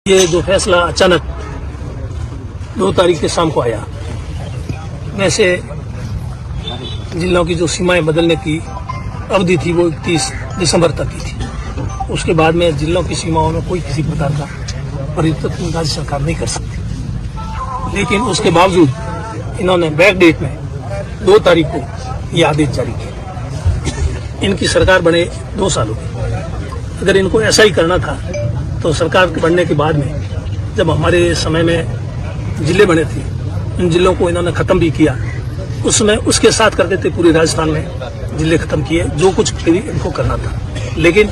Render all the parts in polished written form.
ये जो फैसला अचानक 2 तारीख के शाम को आया, वैसे जिलों की जो सीमाएं बदलने की अवधि थी वो 31 दिसंबर तक की थी। उसके बाद में जिलों की सीमाओं में कोई किसी प्रकार का परिवर्तन राज्य सरकार नहीं कर सकती। लेकिन उसके बावजूद इन्होंने बैक डेट में 2 तारीख को ये आदेश जारी किया। इनकी सरकार बने 2 साल हो गए। अगर इनको ऐसा ही करना था तो सरकार बनने के बाद में जब हमारे समय में जिले बने थे, इन जिलों को इन्होंने खत्म भी किया। उसमें उसके साथ करते थे पूरे राजस्थान में जिले खत्म किए, जो कुछ भी इनको करना था। लेकिन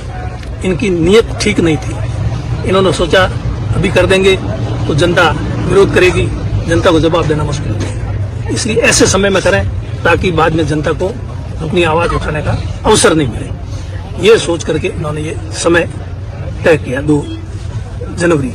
इनकी नीयत ठीक नहीं थी। इन्होंने सोचा अभी कर देंगे तो जनता विरोध करेगी, जनता को जवाब देना मुश्किल है, इसलिए ऐसे समय में करें ताकि बाद में जनता को अपनी आवाज उठाने का अवसर नहीं मिले। ये सोच करके इन्होंने ये समय तय किया 2 जनवरी।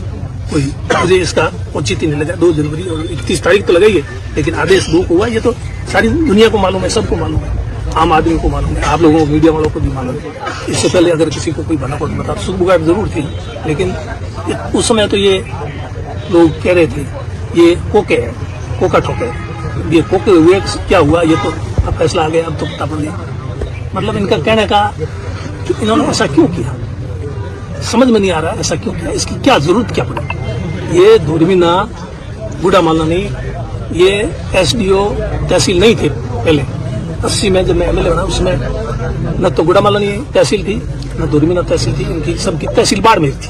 कोई मुझे इसका औचित्य नहीं लगा 2 जनवरी और 31 तारीख तो लगाई है, लेकिन आदेश 2 को हुआ। ये तो सारी दुनिया को मालूम है, सबको मालूम है, आम आदमी को मालूम है, आप लोगों को, मीडिया वालों को भी मालूम है। इससे पहले अगर किसी को कोई बना पड़ बता सुगबुगाहट जरूर थी, लेकिन उस समय तो ये लोग कह रहे थे ये कोके है, कोका ठोके। ये कोके हुए क्या हुआ, ये तो अब फैसला आ गया, अब तो पता पड़ गया। मतलब इनका कहने का कि इन्होंने ऐसा क्यों किया समझ में नहीं आ रहा। ऐसा क्यों किया, इसकी क्या जरूरत क्या पड़ी। ये धोरमीना गुड़ामालानी ये एसडीओ तहसील नहीं थे पहले। 80 में जब मैं एमएलए बना उसमें न तो गुड़ामालानी तहसील थी न धोरमीना तहसील थी। इनकी सबकी तहसील बाड़मेर थी,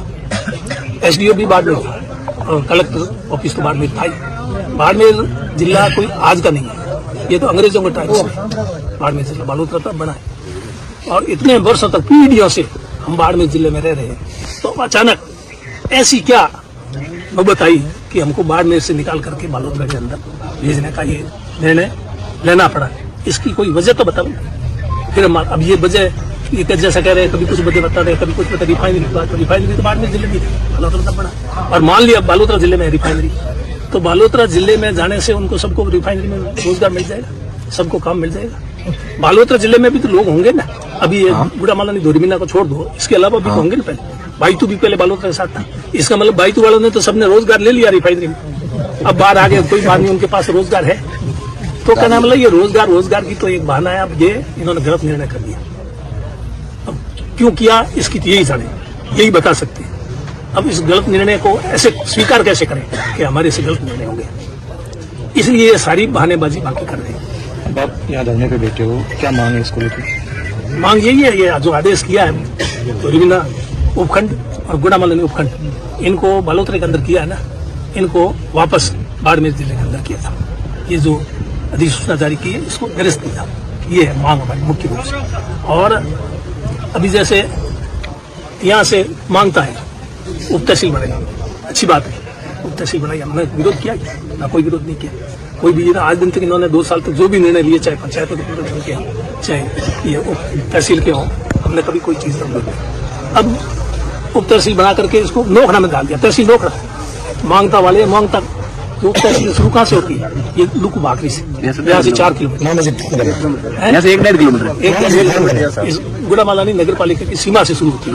एसडीओ भी बाड़मेर था और कलेक्टर ऑफिस तो बाड़मेर था ही। बाड़मेर जिला कोई आज का नहीं है, ये तो अंग्रेजों के टाइम से बाड़मेर जिला बालोतरा तब बना है। और इतने वर्षों तक पीढ़ियों से हम बाड़मेर जिले में रह रहे हैं, तो अचानक ऐसी क्या नौबत आई कि हमको बाड़मेर से निकाल करके बालोतरा के अंदर भेजने का ये निर्णय लेना पड़ा। इसकी कोई वजह तो बताओ। फिर हम अब ये वजह ये जैसा कह रहे हैं, कभी कुछ वजह बता रहे, कभी कुछ बता। रिफाइनरी तो बाड़मेर जिले में बालोतरा तब बना, और मान लिया बालोतरा जिले में रिफाइनरी, तो बालोतरा जिले में जाने से उनको सबको रिफाइनरी में रोजगार मिल जाएगा, सबको काम मिल जाएगा। बालोतरा जिले में भी तो लोग होंगे ना। अभी ये गुड़ामालानी धोरमीना को छोड़ दो, इसके अलावा भी होंगे ना। पहले बाईतू भी पहले बालोतरा के साथ था। इसका मतलब बाईतू वालों ने तो सबने रोजगार ले लिया रिफाइनरी में। अब बाहर आ गए, कोई बात नहीं, उनके पास रोजगार है। तो क्या नाम, मतलब ये रोजगार की तो एक बहाना है। अब ये इन्होंने गलत निर्णय कर दिया। अब क्यों किया इसकी तो यही जाने, यही बता सकते हैं। अब इस गलत निर्णय को ऐसे स्वीकार कैसे करें कि हमारे से गलत निर्णय हो गया। इसलिए ये सारी बहानेबाजी बाकी कर रहे हैं। आप यहाँ धरने पे बैठे हो, क्या मांग है इसको लेकर? मांग यही है, ये जो आदेश किया है धोरमीना उपखंड और गुड़ामालानी उपखंड, इनको बालोतरा के अंदर किया है ना, इनको वापस बाड़मेर जिले के अंदर किया था। ये जो अधिसूचना जारी की है इसको निरस्त किया, ये है मांग हमारी मुख्य रूप से। और अभी जैसे यहाँ से मांगता है उप तहसील बनेगा, अच्छी बात है, उप तहसील बनाई। हमने विरोध किया ना, कोई विरोध नहीं किया। कोई भी आज दिन तक इन्होंने 2 साल तक जो भी निर्णय लिए, चाहे पंचायतों के हों चाहे ये उप तहसील के हों, हमने कभी कोई चीज नहीं दी। अब उप तहसील बना करके इसको नोखड़ा में डाल दिया। तहसील नोखड़ा मांगता वाले मांगता उप तहसील शुरू कहाँ से होती है, ये लुक भाकरी से, यहाँ से 4 किलोमीटर, यहाँ से 1.5 किलोमीटर गुड़ामालानी नगर पालिका की सीमा से शुरू होती है।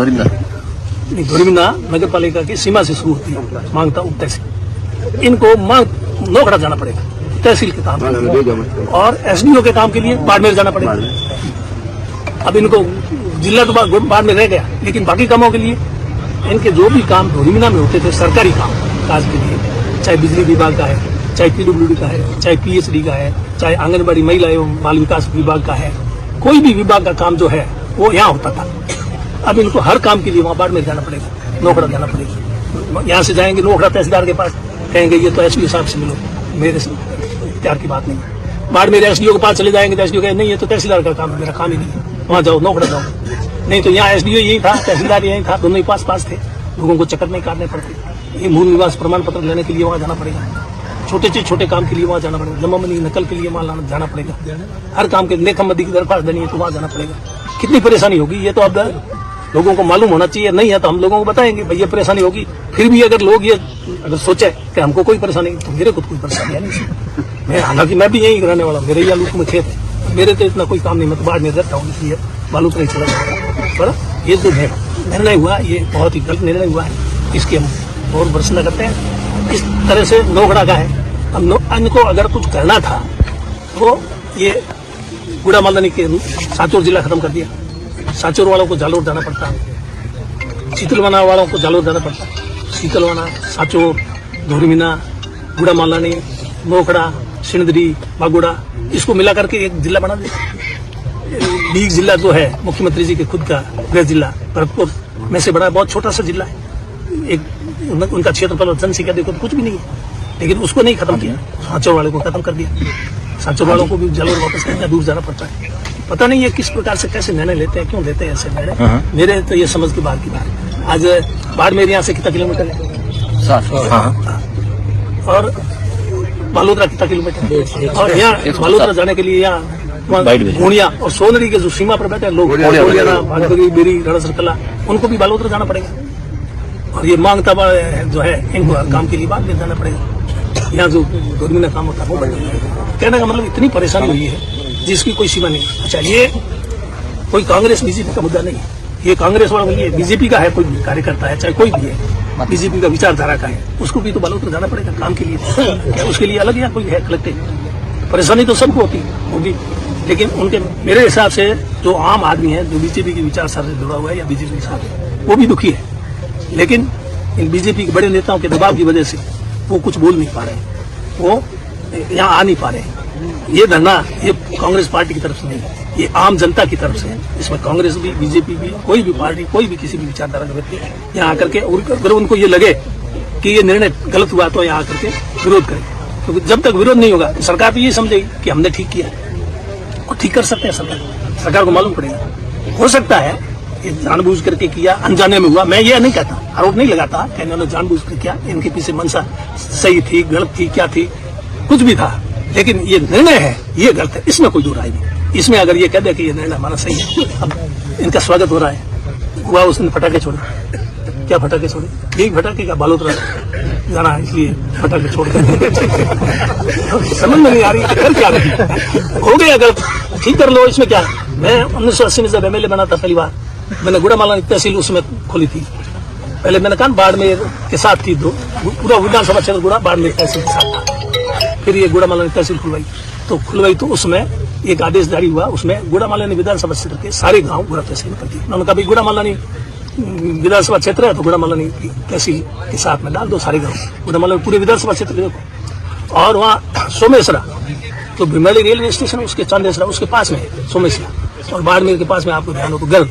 धोरमीना नगर पालिका की सीमा से शुरू होती है मांगता उप तहसील। इनको मांग नोखड़ा जाना पड़ेगा तहसील के काम, और एसडीओ के काम के लिए बाड़मेर जाना पड़ेगा। अब इनको जिला तो बाड़मेर रह गया, लेकिन बाकी कामों के लिए इनके जो भी काम धोरमीना में होते थे, सरकारी काम काज के लिए, चाहे बिजली विभाग का है, चाहे पीडब्ल्यूडी का है, चाहे पीएचडी का है, चाहे आंगनबाड़ी महिला एवं बाल विकास विभाग का है, कोई भी विभाग का काम जो है वो यहाँ होता था। अब इनको हर काम के लिए वहाँ बाड़मेर जाना पड़ेगा, नोखड़ा जाना पड़ेगा। यहाँ से जाएंगे नोखड़ा तहसीलदार के पास, कहेंगे ये तो एसडीओ साहब से मिलो, मेरे से इख्तियार की बात नहीं। बाड़मेर एसडीओ के पास चले जाएंगे तो एसडीओ कहे नहीं ये तो तहसीलदार का काम है, मेरा काम ही नहीं है, वहाँ जाओ नोखड़ा जाओ। नहीं तो यहाँ एसडीओ यही था, तहसीलदार यही था, दोनों ही पास थे, लोगों को चक्कर नहीं काटने पड़ते। ये मूल निवास प्रमाण पत्र लेने के लिए वहाँ जाना पड़ेगा, छोटे से छोटे काम के लिए वहाँ जाना पड़ेगा, जमाबंदी नकल के लिए वहाँ जाना पड़ेगा, हर काम के लेखमबंदी की दरख्वास्त देनी है तो वहाँ जाना पड़ेगा। कितनी परेशानी होगी ये तो अब लोगों को मालूम होना चाहिए। नहीं है तो हम लोगों को बताएंगे भाई ये परेशानी होगी। फिर भी अगर लोग ये अगर सोचे कि हमको कोई परेशानी नहीं, तो मेरे को कोई परेशानी नहीं। मैं हालांकि मैं भी यही रहने वाला हूँ, मेरे यहाँ लुक में खेत है, मेरे तो इतना कोई काम नहीं, मैं तो बाढ़ में रहता हूँ, इसलिए बालोतरा ही चला जाता है। पर ये जो निर्णय हुआ ये बहुत ही गलत निर्णय हुआ है, इसके हम और भर्सना करते हैं। इस तरह से नोखड़ा का है। अब इनको अगर कुछ करना था तो ये गुड़ा मालदानी के साचोर जिला खत्म कर दिया। साचोर वालों को जालोर जाना पड़ता, शीतलवाना वालों को जालोर जाना पड़ता। शीतलवाना, साचोर, धोरीमीना, गुड़ा मालदानी, नोखड़ा, सिंदरी, बागुड़ा, इसको मिला करके एक जिला बना दिया। लीग जिला जो है मुख्यमंत्री जी के खुद का गृह जिला, भरतपुर में से बड़ा बहुत छोटा सा जिला है। एक उनका क्षेत्रफल और जनसंख्या देखो तो कुछ भी नहीं है, लेकिन उसको नहीं खत्म किया, सांचौर वाले को खत्म कर दिया। सांचौर वालों को भी जालोर वापस करना, दूर जाना पड़ता है। पता नहीं ये किस प्रकार से कैसे निर्णय लेते हैं, क्यों लेते हैं ऐसे निर्णय। मेरे तो ये समझ के बाहर की बात। आज बाड़मेर यहाँ से कितना किलोमीटर है? 60। और बालोतरा कितना किलोमीटर? और यहाँ बालोतरा जाने के लिए यहाँ गोनिया और सोनरी के जो सीमा पर बैठे लोग, भागदरी, बेरी, रड़सरकला, उनको भी बालोतरा जाना पड़ेगा। और ये मांगता जो है इनको काम के लिए बाद में जाना पड़ेगा। यहाँ जो धोरीमीना काम होता है वो कहने का मतलब इतनी परेशानी हुई है जिसकी कोई सीमा नहीं। अच्छा, ये कोई कांग्रेस बीजेपी का मुद्दा नहीं है, ये कांग्रेस वाला ये बीजेपी का है। कोई भी कार्यकर्ता है, चाहे कोई भी है, बीजेपी का विचारधारा का है, उसको भी तो बालोतरा जाना पड़ेगा काम के लिए। क्या उसके लिए अलग या कोई है कलेक्टिव? परेशानी तो सबको होगी, लेकिन उनके मेरे हिसाब से जो आम आदमी है, जो बीजेपी की विचारधारा से जुड़ा हुआ है या बीजेपी के साथ, वो भी दुखी है। लेकिन इन बीजेपी के बड़े नेताओं के दबाव की वजह से वो कुछ बोल नहीं पा रहे, वो यहाँ आ नहीं पा रहे। ये धरना ये कांग्रेस पार्टी की तरफ से नहीं, ये आम जनता की तरफ से है। इसमें कांग्रेस भी, बीजेपी भी, कोई भी पार्टी, कोई भी किसी भी विचारधारा का व्यक्ति यहाँ आकर के, अगर उनको ये लगे कि ये निर्णय गलत हुआ तो यहाँ आकर के विरोध करें। क्योंकि जब तक विरोध नहीं होगा सरकार तो ये समझेगी कि हमने ठीक किया, और ठीक कर सकते हैं। सरकार को मालूम पड़ेगा। हो सकता है ये जानबूझ करके किया, अनजाने में हुआ। मैं ये नहीं कहता, आरोप नहीं लगाता कि इन्होंने जानबूझ कर किया, इनके पीछे मंशा सही थी, गलत थी, क्या थी, कुछ भी था, लेकिन ये निर्णय है ये गलत है, इसमें कोई दो राय नहीं। इसमें अगर ये कह दे कि ये निर्णय हमारा सही है, अब इनका स्वागत हो रहा है। हुआ उसने फटाके छोड़े, क्या फटाके छोड़े? यही फटाके का बालोतरा जाना है, इसलिए फटाके छोड़ कर समझ में नहीं आ रही कर क्या रही। हो गया गलत, ठीक कर लो, इसमें क्या है। मैं 1980 में जब एमएलए बना था पहली बार, मैंने गुड़ा मालदानी तहसील उसमें खोली थी। पहले मैंने कहा बाड़मेर के साथ थी, दो पूरा विधानसभा क्षेत्र गुड़ा बाड़मेर तहसील के साथ था। फिर ये गुड़ा मालदानी तहसील खुलवाई तो उसमें एक आदेश जारी हुआ, उसमें गुड़ा मालदानी विधानसभा क्षेत्र के सारे गांव गुड़ा तहसील कर दिए। उन्होंने कहा भाई गुड़ा मालदानी विधानसभा क्षेत्र है तो गुड़ा मालदानी तहसील के साथ में डाल दो सारे गाँव, गुड़ा मालदानी पूरे विधानसभा क्षेत्र देखो। और वहाँ सोमेश्वरा तो भिमड़ी रेलवे स्टेशन उसके चांदेसरा उसके पास में है सोमेश्वरा, और बाड़मेर के पास में आपको ध्यान हो तो गर्भ,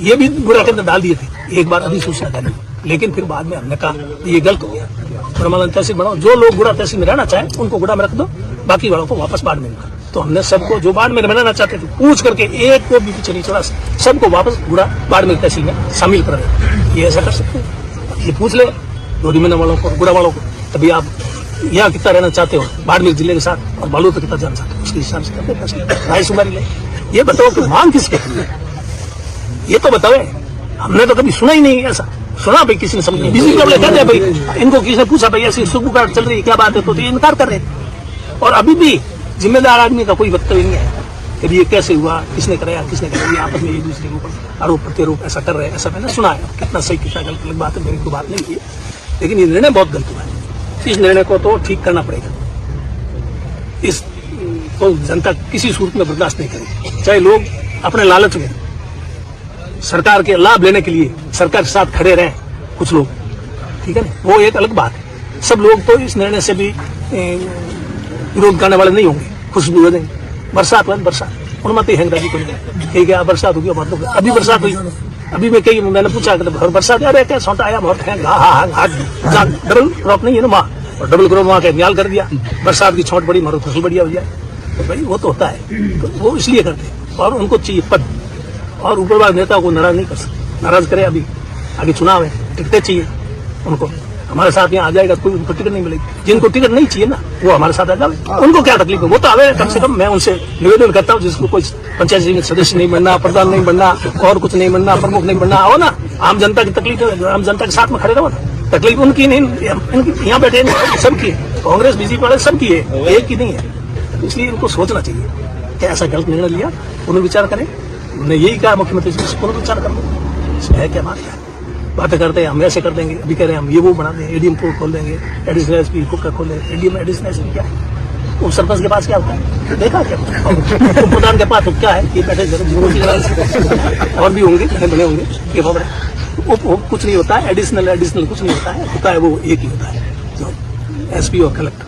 ये भी गुड़ा के अंदर डाल दिए थे एक बार अधिसूचना डाली। लेकिन फिर बाद में हमने कहा ये गलत हो गया, गुड़ा मालदानी तहसील बनाओ। जो लोग गुड़ा तहसील में रहना चाहे उनको गुड़ा में रख दो, बाकी वालों को वापस बाड़मेर में। तो हमने सबको जो बाड़मेर में रहना चाहते थे पूछ करके एक को भी पीछे नहीं छोड़ा, सबको वापस गुड़ा बाड़मेर तहसील में शामिल कर रहे। ये ऐसा कर सकते हैं, ये पूछ ले धोरीमीना वालों को, गुड़ा वालों को, तभी आप यहाँ कितना रहना चाहते हो बाड़मेर जिले के साथ और बालोतरा कितना जाना चाहते हो, उसके हिसाब से करते फैसले। राय सुमारी ले, ये बताओ कि मांग किसके है, ये तो बताओ। हमने तो कभी सुना ही नहीं ऐसा, सुना भाई किसी ने समझ नहीं। बीजेपी वाले कहते हैं भाई, इनको किसी ने पूछा भाई ऐसी सुबह चल रही है क्या बात है, तो ये इनकार कर रहे हैं। और अभी भी जिम्मेदार आदमी का कोई वक्तव्य नहीं है कि ये कैसे हुआ, किसने कराया, किसने कराया। ये आपस में एक दूसरे के ऊपर आरोप प्रत्यारोप ऐसा कर रहे हैं, ऐसा मैंने सुना है। कितना सही कितना गलत अलग बात है, मेरी को बात नहीं है, लेकिन ये निर्णय बहुत गलत हुआ है। इस निर्णय को तो ठीक करना पड़ेगा। इस तो जनता किसी सूरत में बर्दाश्त नहीं करेगी, चाहे लोग अपने लालच में सरकार के लाभ लेने के लिए सरकार के साथ खड़े रहें कुछ लोग, ठीक है ना, वो एक अलग बात है। सब लोग तो इस निर्णय से भी विरोध करने वाले नहीं होंगे, खुश भी हो जाएंगे। बरसात हुआ, बरसात उनमत ही हैंगराजी को नहीं क्या बरसात होगी, मतलब अभी बरसात हुई, अभी मैं कही मैंने पूछा बरसात आ रहा है क्या, सौटा आया बहुत है, डबल क्रॉप नहीं है ना वहाँ, और डबल क्रॉप वहाँ के न्याल कर दिया, बरसात की छौट बड़ी मारो फसल बढ़िया हो जाए। तो भाई वो तो होता है, तो वो इसलिए करते हैं। और उनको चाहिए पद, और ऊपरवाद नेता को नाराज नहीं कर सकते, नाराज करे। अभी आगे चुनाव है, टिकटें चाहिए उनको, हमारे साथ यहाँ आ जाएगा, कोई उनको टिकट नहीं मिलेगी। जिनको टिकट नहीं चाहिए ना वो हमारे साथ आ जाए, उनको क्या तकलीफ है, वो तो आवे कम से कम। मैं उनसे निवेदन करता हूँ जिसको कोई पंचायत समिति सदस्य नहीं बनना, प्रधान नहीं बनना, और कुछ नहीं बनना, प्रमुख नहीं बनना, आओ ना, आम जनता की तकलीफ है, आम जनता के साथ में खड़े रहो ना। तकलीफ उनकी नहीं, इनकी यहाँ बैठे सबकी है, कांग्रेस बीजेपी वाले सबकी है, एक की नहीं है। इसलिए उनको सोचना चाहिए कि ऐसा गलत निर्णय लिया, पुनर्विचार करें। उन्होंने यही कहा मुख्यमंत्री जी, पुनर्विचार कर लो, इसमें है क्या बात है। बातें करते हैं हम ऐसे कर देंगे, अभी कह रहे हैं हम ये वो बना देंगे, एडीएम कोर्ट खोल देंगे, एडिशनल एसपी का खोल देंगे। एडीएम एडिशनल एसपी क्या है? वो सरपंच के पास क्या होता है? देखा क्या? तो प्रधान के पास क्या है? ये बैठे और भी होंगे, बने होंगे, ये खबर है। वो कुछ नहीं होता है, एडिशनल कुछ नहीं होता है वो एक ही होता है, जो एसपी और कलेक्टर।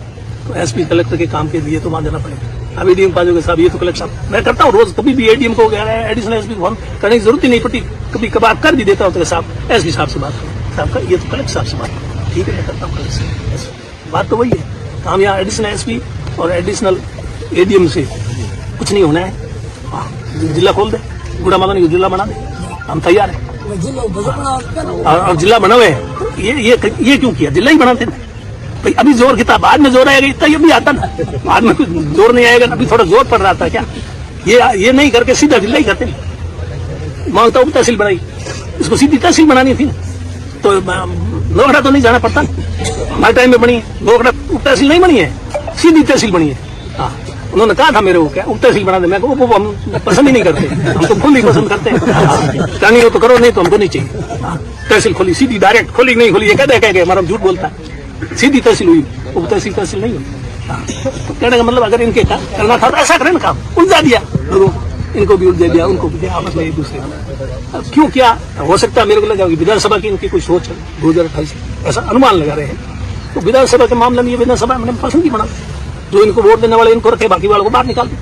तो एसपी कलेक्टर के काम के लिए तो वहां देना पड़ेगा। अब एडीएम पास होगा साहब, ये तो कलेक्टर साहब मैं करता हूँ रोज, कभी भी एडीएम को एडिशनल एसपी को फोन करने की जरूरत ही नहीं पड़ती, कभी कभार कर भी देता हूँ तो साहब एसपी साहब से बात करो, साहब का ये तो कलेक्टर साहब से बात करो, ठीक है मैं करता हूँ। बात तो वही है, हम यहाँ एडिशनल एसपी और एडिशनल एडीएम से कुछ नहीं होना है। जिला खोल दे, गुड़ा मदन को जिला बना दे, हम तैयार हैं। और जिला बना हुए ये क्यों किया? जिला ही बनाते थे भाई, अभी जोर कितना, बाद में जोर आएगा इतना, ये भी आता ना, बाद में कुछ जोर नहीं आएगा, अभी थोड़ा जोर पड़ रहा था क्या? ये नहीं करके सीधा जिला ही करते। मांगता उप तहसील बनाई, इसको सीधी तहसील बनानी थी, तो नोखड़ा तो नहीं जाना पड़ता, हमारे टाइम में बनी है नोखड़ा, उप तहसील नहीं बनी है, सीधी तहसील बनी है। हाँ, उन्होंने कहा था मेरे को क्या उप तहसील बना दे, मैं वो हम पसंद ही नहीं करते, हम तो खुद ही पसंद करते हैं, करनी हो तो करो, नहीं तो हमको नहीं चाहिए। तहसील खोली सीधी, डायरेक्ट खोली नहीं खोली, ये कह हमारा झूठ बोलता है, सीधी तहसील हुई, उप तहसील नहीं हुई। तो कहने का मतलब अगर इनके करना था तो ऐसा करें ना, काम उलझा दिया लोगों को, इनको भी उलझा दिया, उनको भी दिया, आपस में एक दूसरे को। क्यों क्या हो सकता है? मेरे को लगा विधानसभा की इनकी कोई सोच है 2028 ऐसा अनुमान लगा रहे हैं। तो विधानसभा के मामले में ये विधानसभा मैंने पसंद ही बना, जो इनको वोट देने वाले इनको रखे, बाकी वालों को बाहर निकाल दे।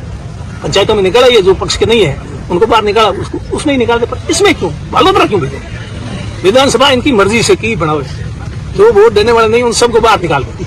पंचायतों में निकाला, ये जो पक्ष के नहीं है उनको बाहर निकाला, उसको उसमें ही निकाल दे। पर इसमें क्यों बालोतरा क्यों भेजे? विधानसभा इनकी मर्जी से की बनाओ, जो वोट देने वाले नहीं उन सबको बाहर निकाल दो।